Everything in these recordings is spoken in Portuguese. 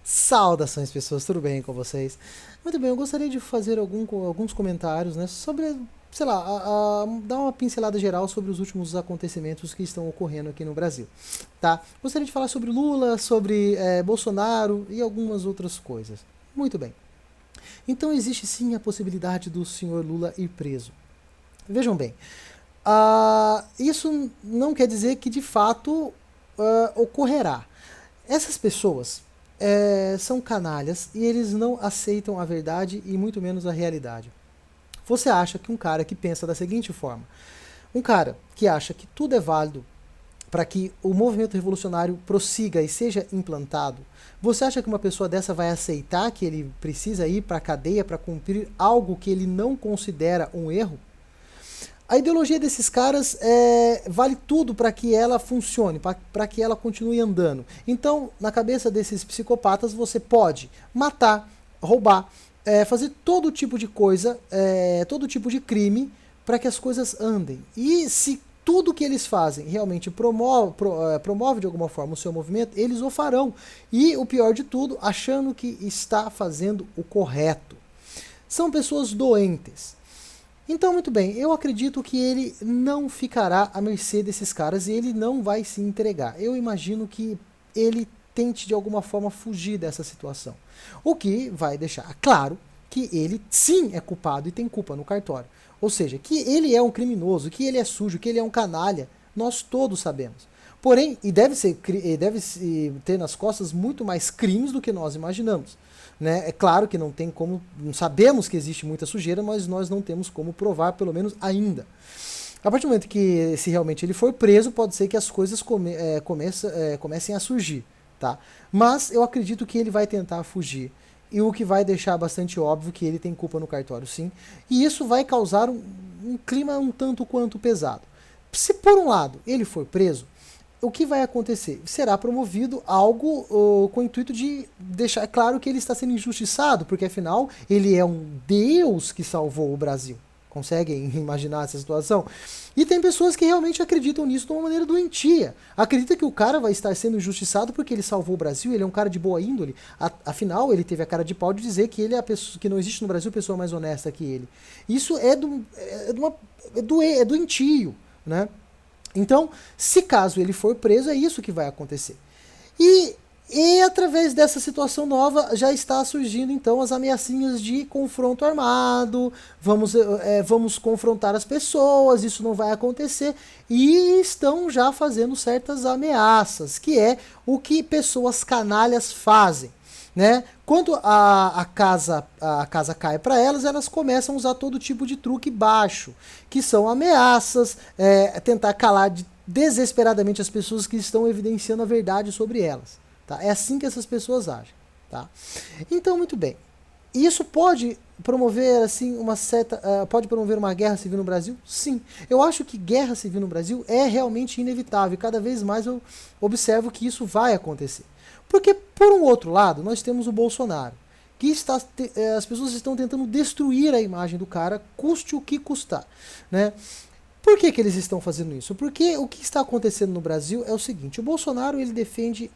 Saudações, pessoas, tudo bem com vocês? Muito bem, eu gostaria de fazer alguns comentários, né, sobre, sei lá, dar uma pincelada geral sobre os últimos acontecimentos que estão ocorrendo aqui no Brasil, tá? Gostaria de falar sobre Lula, sobre Bolsonaro e algumas outras coisas. Muito bem. Então existe sim a possibilidade do senhor Lula ir preso. Vejam bem, isso não quer dizer que de fato ocorrerá. Essas pessoas são canalhas e eles não aceitam a verdade e muito menos a realidade. Você acha que um cara que pensa da seguinte forma, um cara que acha que tudo é válido para que o movimento revolucionário prossiga e seja implantado, você acha que uma pessoa dessa vai aceitar que ele precisa ir para a cadeia para cumprir algo que ele não considera um erro? A ideologia desses caras vale tudo para que ela funcione, para que ela continue andando. Então, na cabeça desses psicopatas, você pode matar, roubar, fazer todo tipo de coisa, todo tipo de crime, para que as coisas andem. E se tudo que eles fazem realmente promove de alguma forma o seu movimento, eles o farão. E o pior de tudo, achando que está fazendo o correto. São pessoas doentes. Então, muito bem, eu acredito que ele não ficará à mercê desses caras e ele não vai se entregar. Eu imagino que ele tente de alguma forma fugir dessa situação. O que vai deixar claro que ele sim é culpado e tem culpa no cartório. Ou seja, que ele é um criminoso, que ele é sujo, que ele é um canalha, nós todos sabemos. Porém, e deve ter nas costas muito mais crimes do que nós imaginamos. Né? É claro que não tem como, sabemos que existe muita sujeira, mas nós não temos como provar, pelo menos ainda. A partir do momento que, se realmente ele for preso, pode ser que as coisas comecem a surgir, tá? Mas eu acredito que ele vai tentar fugir. E o que vai deixar bastante óbvio que ele tem culpa no cartório, sim. E isso vai causar um clima um tanto quanto pesado. Se por um lado ele for preso, o que vai acontecer? Será promovido algo com o intuito de deixar claro que ele está sendo injustiçado, porque afinal ele é um Deus que salvou o Brasil. Conseguem imaginar essa situação? E tem pessoas que realmente acreditam nisso de uma maneira doentia. Acredita que o cara vai estar sendo injustiçado porque ele salvou o Brasil, ele é um cara de boa índole. Afinal, ele teve a cara de pau de dizer que ele é a pessoa, que não existe no Brasil pessoa mais honesta que ele. Isso é doentio, né? Então, se caso ele for preso, é isso que vai acontecer. E através dessa situação nova já está surgindo então as ameaçinhas de confronto armado, vamos confrontar as pessoas, isso não vai acontecer, e estão já fazendo certas ameaças, que é o que pessoas canalhas fazem. Né? Quando a casa cai para elas, elas começam a usar todo tipo de truque baixo, que são ameaças, tentar calar desesperadamente as pessoas que estão evidenciando a verdade sobre elas. Tá? É assim que essas pessoas agem. Tá? Então, muito bem. Isso pode promover assim pode promover uma guerra civil no Brasil? Sim. Eu acho que guerra civil no Brasil é realmente inevitável. E cada vez mais eu observo que isso vai acontecer. Porque, por um outro lado, nós temos o Bolsonaro, que as pessoas estão tentando destruir a imagem do cara, custe o que custar. Né? Por que eles estão fazendo isso? Porque o que está acontecendo no Brasil é o seguinte, o Bolsonaro ele defende,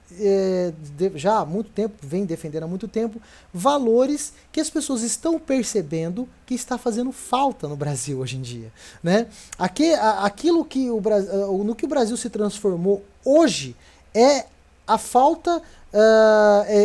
já há muito tempo, vem defendendo há muito tempo, valores que as pessoas estão percebendo que está fazendo falta no Brasil hoje em dia. Né? Aquilo que no que o Brasil se transformou hoje é a falta,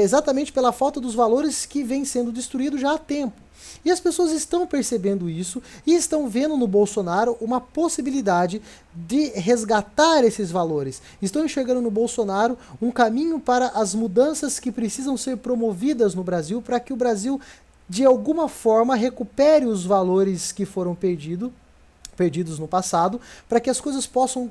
exatamente pela falta dos valores que vem sendo destruídos já há tempo. E as pessoas estão percebendo isso e estão vendo no Bolsonaro uma possibilidade de resgatar esses valores. Estão enxergando no Bolsonaro um caminho para as mudanças que precisam ser promovidas no Brasil para que o Brasil, de alguma forma, recupere os valores que foram perdidos no passado, para que as coisas possam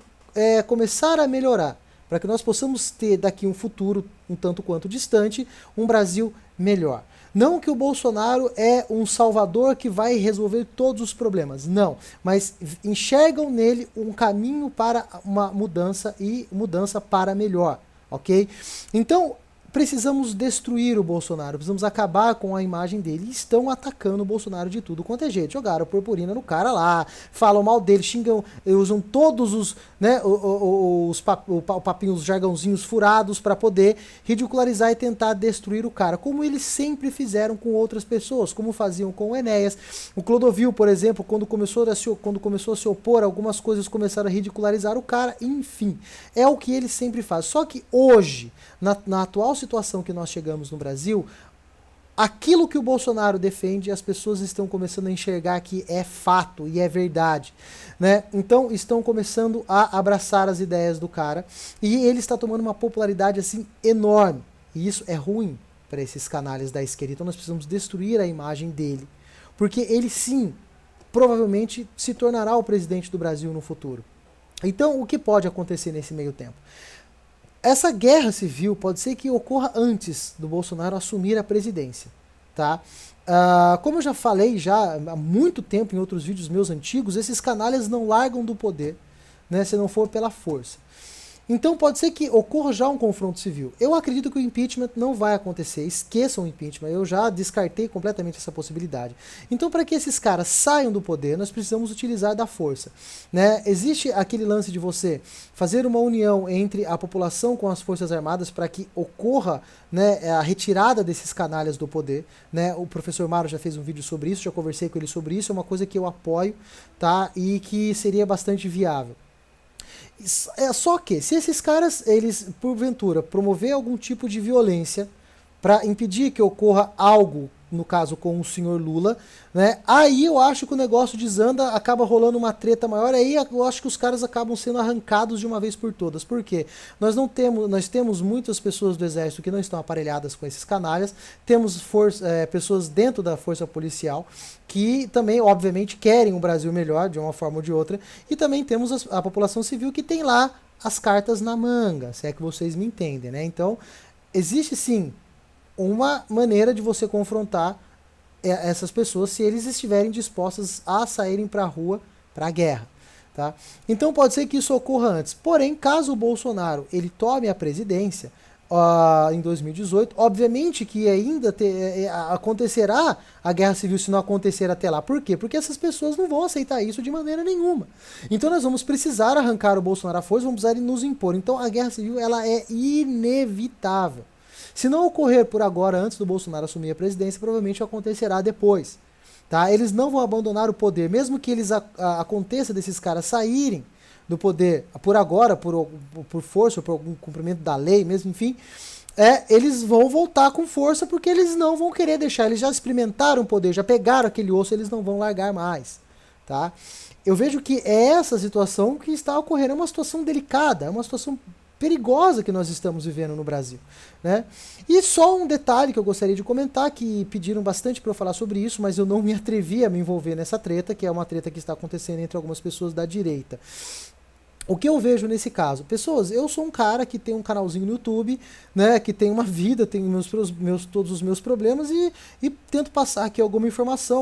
começar a melhorar. Para que nós possamos ter daqui um futuro um tanto quanto distante, um Brasil melhor. Não que o Bolsonaro é um salvador que vai resolver todos os problemas, não. Mas enxergam nele um caminho para uma mudança e mudança para melhor, ok? Então, precisamos destruir o Bolsonaro, precisamos acabar com a imagem dele. E estão atacando o Bolsonaro de tudo quanto é jeito. Jogaram purpurina no cara lá, falam mal dele, xingam, usam todos os, né, os papinhos, os jargãozinhos furados para poder ridicularizar e tentar destruir o cara, como eles sempre fizeram com outras pessoas, como faziam com o Enéas. O Clodovil, por exemplo, quando começou a se opor, algumas coisas começaram a ridicularizar o cara, enfim, é o que eles sempre fazem. Só que hoje, na atual situação que nós chegamos no Brasil, aquilo que o Bolsonaro defende, as pessoas estão começando a enxergar que é fato e é verdade, né? Então estão começando a abraçar as ideias do cara e ele está tomando uma popularidade assim enorme. E isso é ruim para esses canalhas da esquerda. Então nós precisamos destruir a imagem dele, porque ele sim, provavelmente se tornará o presidente do Brasil no futuro. Então o que pode acontecer nesse meio tempo? Essa guerra civil pode ser que ocorra antes do Bolsonaro assumir a presidência, tá? Como eu já falei já há muito tempo em outros vídeos meus antigos, esses canalhas não largam do poder, né, se não for pela força. Então pode ser que ocorra já um confronto civil. Eu acredito que o impeachment não vai acontecer. Esqueçam o impeachment. Eu já descartei completamente essa possibilidade. Então, para que esses caras saiam do poder, nós precisamos utilizar da força, né? Existe aquele lance de você fazer uma união entre a população com as Forças Armadas para que ocorra, né, a retirada desses canalhas do poder, né? O professor Maro já fez um vídeo sobre isso, já conversei com ele sobre isso. É uma coisa que eu apoio, tá? E que seria bastante viável. Só que, se esses caras, eles, porventura, promover algum tipo de violência para impedir que ocorra algo, no caso com o senhor Lula, né, aí eu acho que o negócio desanda, acaba rolando uma treta maior, aí eu acho que os caras acabam sendo arrancados de uma vez por todas. Por quê? Nós temos muitas pessoas do exército que não estão aparelhadas com esses canalhas, temos pessoas dentro da força policial que também, obviamente, querem um Brasil melhor, de uma forma ou de outra, e também temos a população civil que tem lá as cartas na manga, se é que vocês me entendem, né? Então, existe sim uma maneira de você confrontar essas pessoas se eles estiverem dispostos a saírem para a rua, para a guerra, tá? Então pode ser que isso ocorra antes. Porém, caso o Bolsonaro ele tome a presidência em 2018, obviamente que ainda acontecerá a guerra civil se não acontecer até lá. Por quê? Porque essas pessoas não vão aceitar isso de maneira nenhuma. Então nós vamos precisar arrancar o Bolsonaro à força, vamos precisar nos impor. Então a guerra civil ela é inevitável. Se não ocorrer por agora, antes do Bolsonaro assumir a presidência, provavelmente acontecerá depois. Tá? Eles não vão abandonar o poder, mesmo que eles aconteça desses caras saírem do poder por agora, por força, por algum cumprimento da lei mesmo, enfim, eles vão voltar com força porque eles não vão querer deixar, eles já experimentaram o poder, já pegaram aquele osso, eles não vão largar mais. Tá? Eu vejo que é essa situação que está ocorrendo, é uma situação delicada, é uma situação perigosa que nós estamos vivendo no Brasil, né? E só um detalhe que eu gostaria de comentar, que pediram bastante para eu falar sobre isso, mas eu não me atrevi a me envolver nessa treta, que é uma treta que está acontecendo entre algumas pessoas da direita. O que eu vejo nesse caso? Pessoas, eu sou um cara que tem um canalzinho no YouTube, né, que tem uma vida, tenho todos os meus problemas e tento passar aqui alguma informação,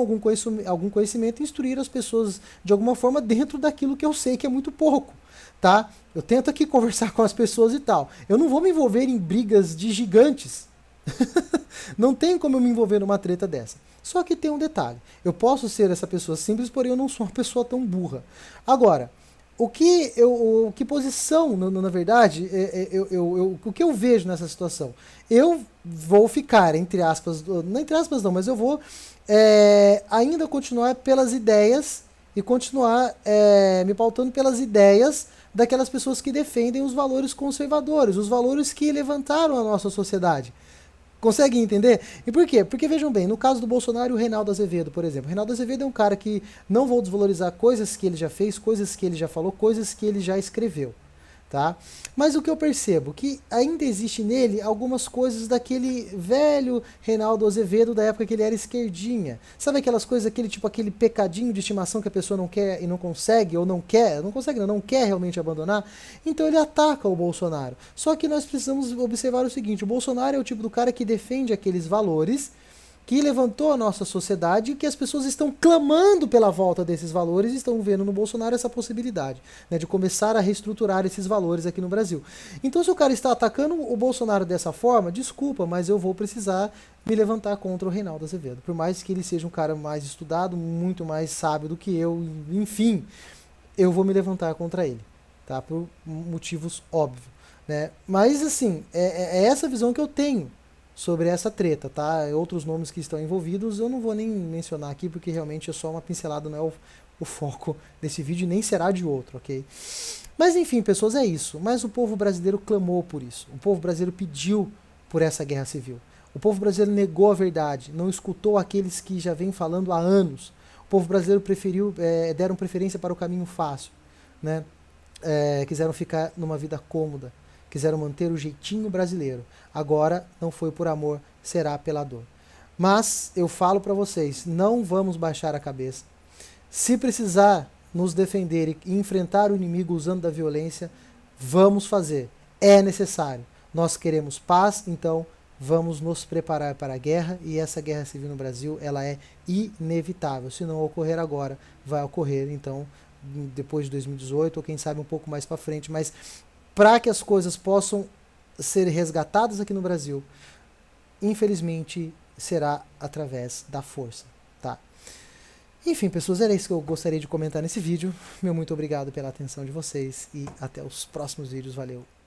algum conhecimento e instruir as pessoas de alguma forma dentro daquilo que eu sei que é muito pouco, tá? Eu tento aqui conversar com as pessoas e tal. Eu não vou me envolver em brigas de gigantes. Não tem como eu me envolver numa treta dessa. Só que tem um detalhe. Eu posso ser essa pessoa simples, porém eu não sou uma pessoa tão burra. Agora, que posição, na verdade, o que eu vejo nessa situação? Eu vou ficar, entre aspas, não entre aspas não, mas eu vou ainda continuar pelas ideias e continuar me pautando pelas ideias daquelas pessoas que defendem os valores conservadores, os valores que levantaram a nossa sociedade. Conseguem entender? E por quê? Porque vejam bem, no caso do Bolsonaro e o Reinaldo Azevedo, por exemplo. O Reinaldo Azevedo é um cara que não vou desvalorizar coisas que ele já fez, coisas que ele já falou, coisas que ele já escreveu. Tá? Mas o que eu percebo? Que ainda existe nele algumas coisas daquele velho Reinaldo Azevedo da época que ele era esquerdinha. Sabe aquelas coisas, aquele pecadinho de estimação que a pessoa não quer e não consegue, ou não quer realmente abandonar? Então ele ataca o Bolsonaro. Só que nós precisamos observar o seguinte, o Bolsonaro é o tipo do cara que defende aqueles valores que levantou a nossa sociedade e que as pessoas estão clamando pela volta desses valores e estão vendo no Bolsonaro essa possibilidade, né, de começar a reestruturar esses valores aqui no Brasil. Então, se o cara está atacando o Bolsonaro dessa forma, desculpa, mas eu vou precisar me levantar contra o Reinaldo Azevedo. Por mais que ele seja um cara mais estudado, muito mais sábio do que eu, enfim, eu vou me levantar contra ele, tá? Por motivos óbvios, né? Mas, assim, é essa visão que eu tenho sobre essa treta, tá? Outros nomes que estão envolvidos eu não vou nem mencionar aqui, porque realmente é só uma pincelada, não é o foco desse vídeo, nem será de outro, ok? Mas enfim, pessoas, é isso. Mas o povo brasileiro clamou por isso. O povo brasileiro pediu por essa guerra civil. O povo brasileiro negou a verdade, não escutou aqueles que já vêm falando há anos. O povo brasileiro deram preferência para o caminho fácil, né? Quiseram ficar numa vida cômoda, quiseram manter o jeitinho brasileiro. Agora não foi por amor, será pela dor. Mas eu falo para vocês, não vamos baixar a cabeça. Se precisar nos defender e enfrentar o inimigo usando da violência, vamos fazer. É necessário. Nós queremos paz, então vamos nos preparar para a guerra, e essa guerra civil no Brasil, ela é inevitável. Se não ocorrer agora, vai ocorrer então depois de 2018 ou quem sabe um pouco mais para frente, mas para que as coisas possam ser resgatadas aqui no Brasil, infelizmente será através da força, tá? Enfim, pessoas, era isso que eu gostaria de comentar nesse vídeo. Meu muito obrigado pela atenção de vocês e até os próximos vídeos. Valeu!